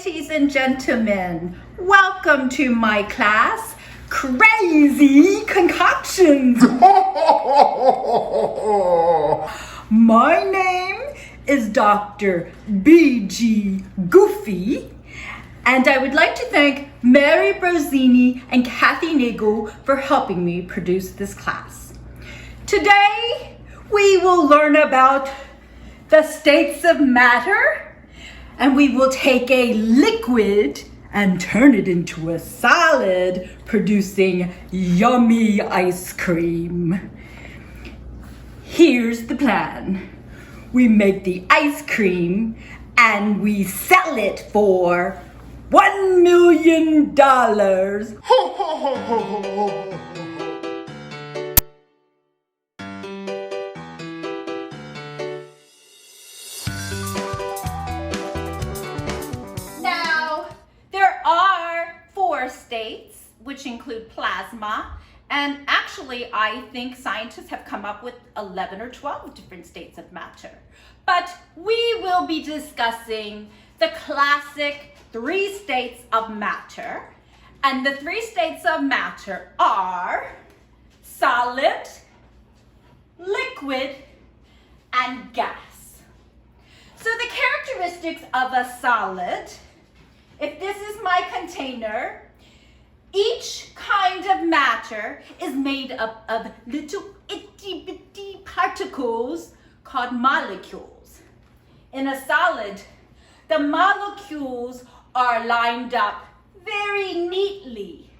ladies and gentlemen, welcome to my class, Crazy Concoctions. My name is Dr. B.G. Goofy, and I would like to thank Mary Brosini and Kathy Nagel for helping me produce this class. Today, we will learn about the states of matter, and we will take a liquid and turn it into a solid, producing yummy ice cream. Here's the plan. We make the ice cream and we sell it for $1 million. Now, there are 4 states, which include plasma, and actually I think scientists have come up with 11 or 12 different states of matter. But we will be discussing the classic 3 states of matter, and the 3 states of matter are solid, liquid, and gas. So the characteristics of a solid, if this is my container, each kind of matter is made up of little itty bitty particles called molecules. In a solid, the molecules are lined up very neatly.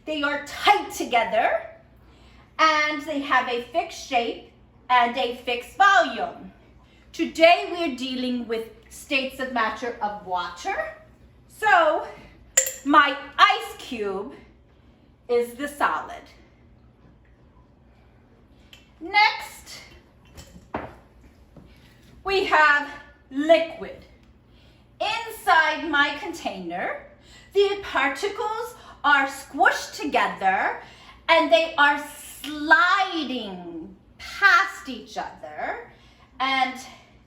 They are tight together and they have a fixed shape and a fixed volume. Today we're dealing with states of matter of water. So my ice cube is the solid. Next, we have liquid. Inside my container, the particles are squished together and they are sliding past each other, and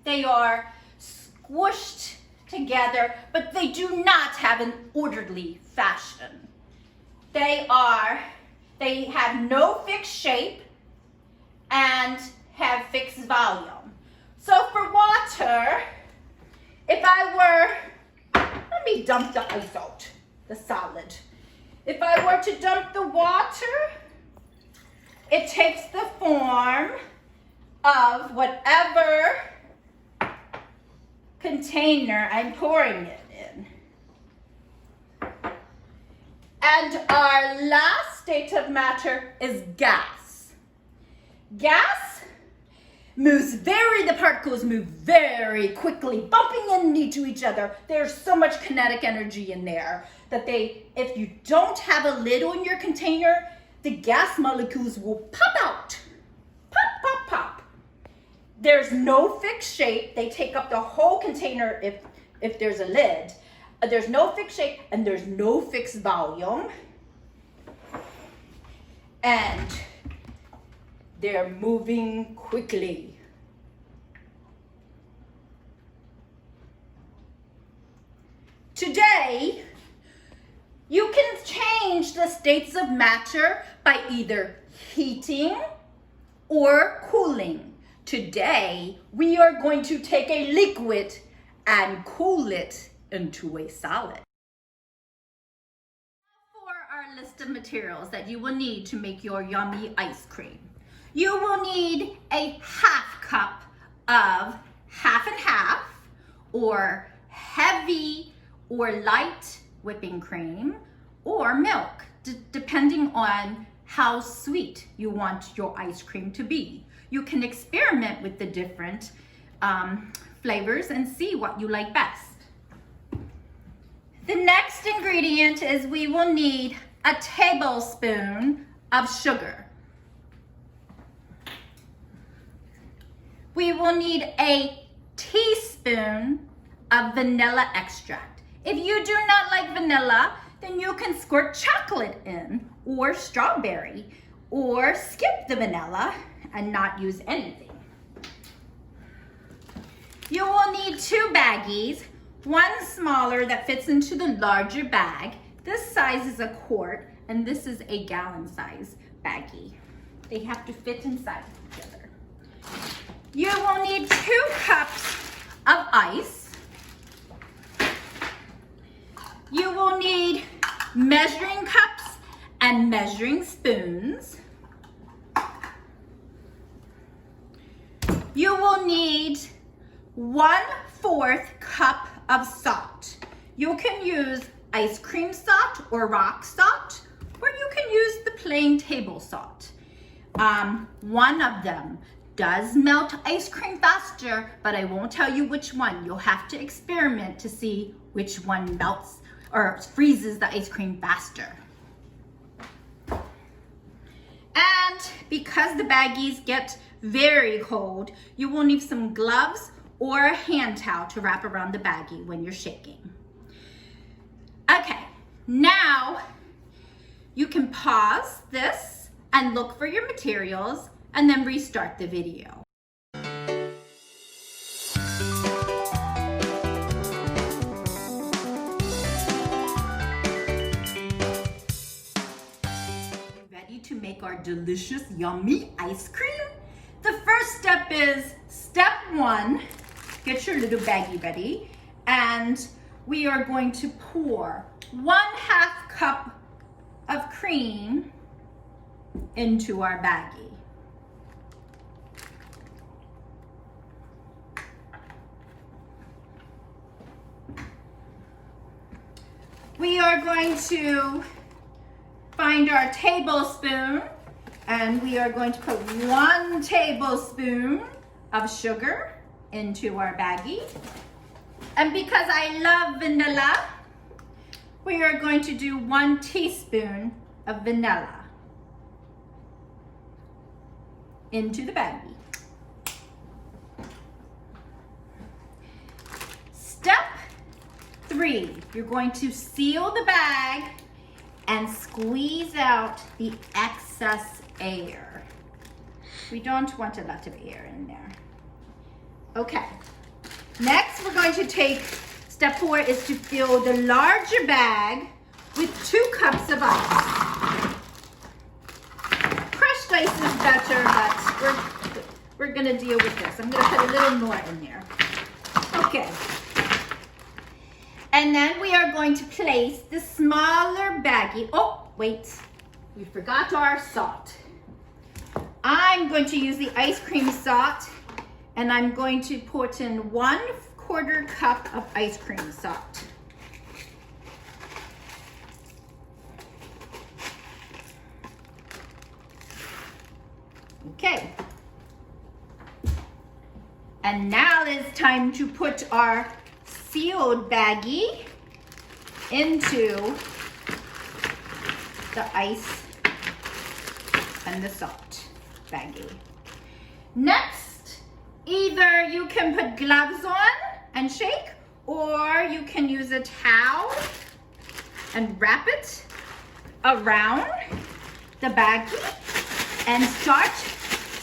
they are squished together, but they do not have an orderly fashion. They have no fixed shape and have fixed volume. So for water, if I were, let me dump the ice out, the solid. If I were to dump the water, it takes the form of whatever container I'm pouring it in. And our last state of matter is gas. Gas the particles move very quickly, bumping into each other. There's so much kinetic energy in there that if you don't have a lid on your container, the gas molecules will pop out. Pop, pop, pop. There's no fixed shape. They take up the whole container if there's a lid. There's no fixed shape and there's no fixed volume. And they're moving quickly. Today, you can change the states of matter by either heating or cooling. Today, we are going to take a liquid and cool it into a solid. For our list of materials that you will need to make your yummy ice cream, you will need a half cup of half and half or heavy or light whipping cream or milk, depending on how sweet you want your ice cream to be. You can experiment with the different flavors and see what you like best. The next ingredient is we will need a tablespoon of sugar. We will need a teaspoon of vanilla extract. If you do not like vanilla, then you can squirt chocolate in, or strawberry, or skip the vanilla and not use anything. You will need 2 baggies, one smaller that fits into the larger bag. This size is a quart, and this is a gallon size baggie. They have to fit inside together. You will need 2 cups of ice. You will need measuring cups and measuring spoons. You will need 1/4 cup of salt. You can use ice cream salt or rock salt, or you can use the plain table salt. One of them does melt ice cream faster, but I won't tell you which one. You'll have to experiment to see which one melts or freezes the ice cream faster. And because the baggies get very cold, you will need some gloves or a hand towel to wrap around the baggie when you're shaking. Okay, now you can pause this and look for your materials and then restart the video. Ready to make our delicious, yummy ice cream? The first step is step 1. Get your little baggie ready, and we are going to pour 1/2 cup of cream into our baggie. We are going to find our tablespoon, and we are going to put 1 tablespoon of sugar into our baggie. And because I love vanilla, we are going to do 1 teaspoon of vanilla into the baggie. Step 3, you're going to seal the bag and squeeze out the excess air. We don't want a lot of air in there. Okay, next we're going to take, step 4 is to fill the larger bag with 2 cups of ice. Crushed ice is better, but we're gonna deal with this. I'm gonna put a little more in there. Okay. And then we are going to place the smaller baggie. Oh, wait, we forgot our salt. I'm going to use the ice cream salt, and I'm going to put in 1/4 cup of ice cream salt. Okay. And now it's time to put our sealed baggie into the ice and the salt baggie. Next, either you can put gloves on and shake, or you can use a towel and wrap it around the baggie and start.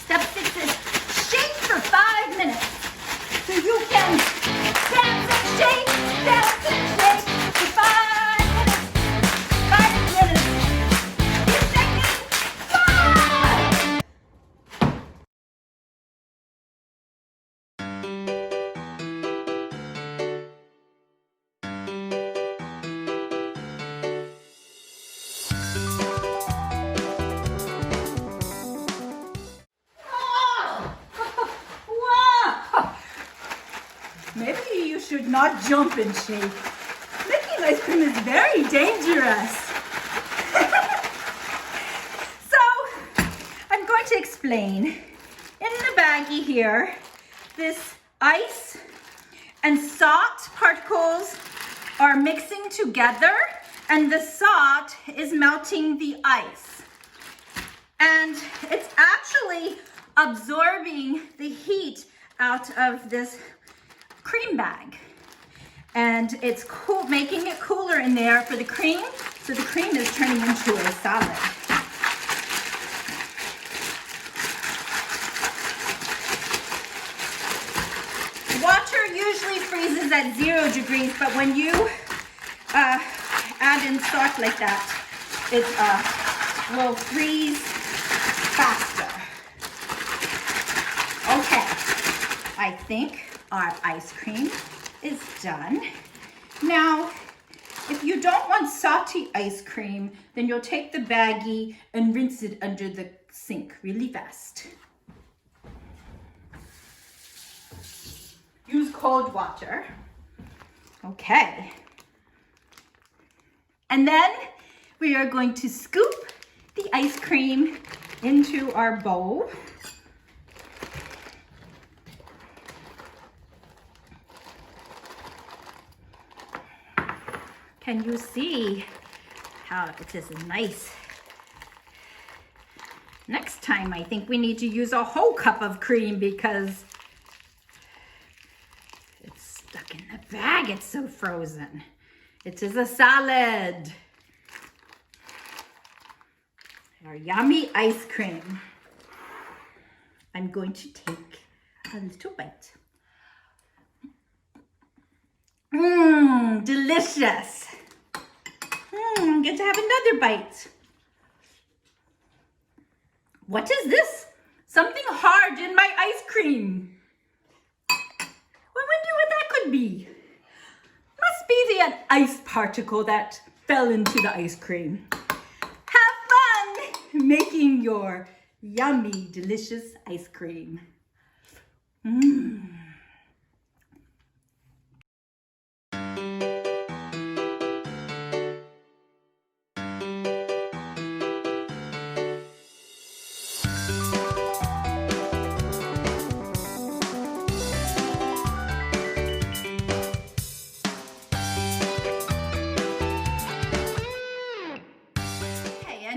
Step 6 is shake for 5 minutes. So you can dance and shake for 5 minutes. 5 minutes. Keep shaking. 5. Maybe you should not jump and shake. Making ice cream is very dangerous. So, I'm going to explain. In the baggie here, this ice and salt particles are mixing together, and the salt is melting the ice. And it's actually absorbing the heat out of this cream bag, and it's cool, making it cooler in there for the cream, so the cream is turning into a solid. Water usually usually freezes at 0 degrees, but when you add in stock like that, it will freeze faster. Okay, I think our ice cream is done. Now, if you don't want salty ice cream, then you'll take the baggie and rinse it under the sink really fast. Use cold water. Okay. And then we are going to scoop the ice cream into our bowl. Can you see how it is nice? Next time, I think we need to use a whole cup of cream because it's stuck in the bag. It's so frozen. It is a salad. Our yummy ice cream. I'm going to take a little bite. Mmm, delicious. I'm going to have another bite. What is this? Something hard in my ice cream. I wonder what that could be. Must be the ice particle that fell into the ice cream. Have fun making your yummy, delicious ice cream. Mmm.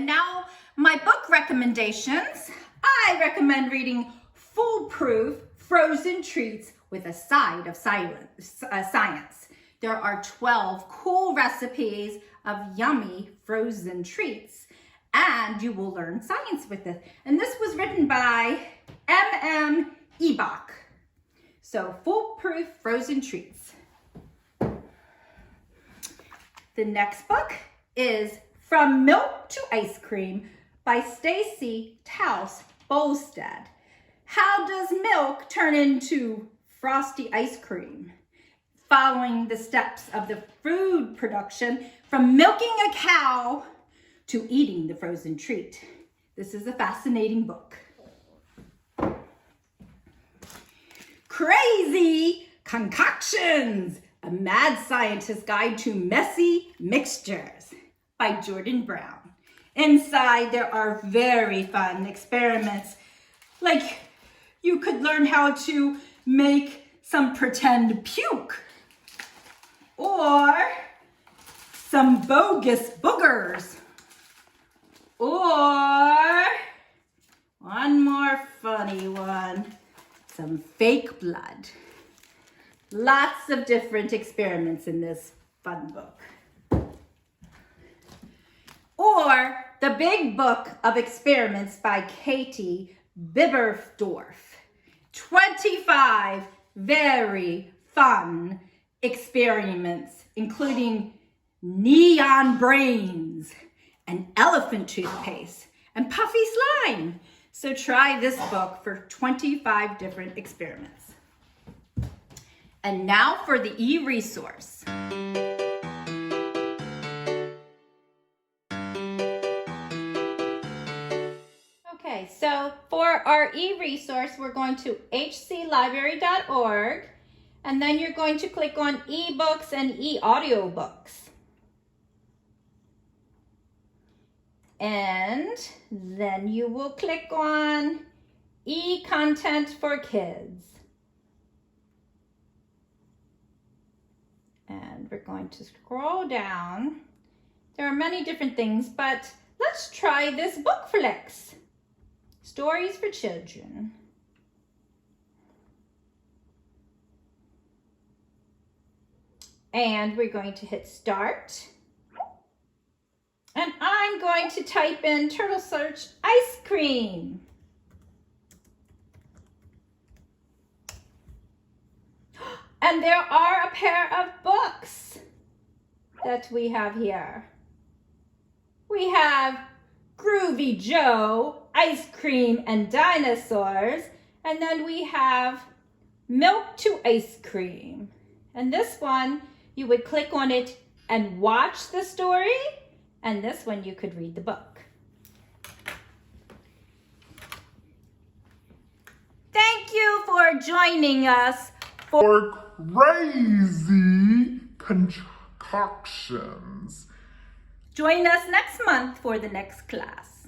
Now, my book recommendations. I recommend reading Foolproof Frozen Treats with a Side of Science. There are 12 cool recipes of yummy frozen treats, and you will learn science with it. And this was written by M.M. Ebach. So, Foolproof Frozen Treats. The next book is From Milk to Ice Cream by Stacy Taus Bolstad. How does milk turn into frosty ice cream? Following the steps of the food production from milking a cow to eating the frozen treat. This is a fascinating book. Crazy Concoctions, a mad scientist's guide to messy mixtures by Jordan Brown. Inside there are very fun experiments. Like you could learn how to make some pretend puke or some bogus boogers or one more funny one, some fake blood. Lots of different experiments in this fun book. Or The Big Book of Experiments by Katie Bibersdorf. 25 very fun experiments, including neon brains and elephant toothpaste and puffy slime. So try this book for 25 different experiments. And now for the EResource. Okay, so for our EResource, we're going to hclibrary.org, and then you're going to click on eBooks and eAudiobooks. And then you will click on eContent for Kids. And we're going to scroll down. There are many different things, but let's try this Bookflix. Stories for Children. And we're going to hit start. And I'm going to type in Turtle Search ice cream. And there are a pair of books that we have here. We have Groovy Joe, Ice Cream and Dinosaurs, and then we have Milk to Ice Cream. And this one, you would click on it and watch the story, and this one you could read the book. Thank you for joining us for Crazy Concoctions. Join us next month for the next class.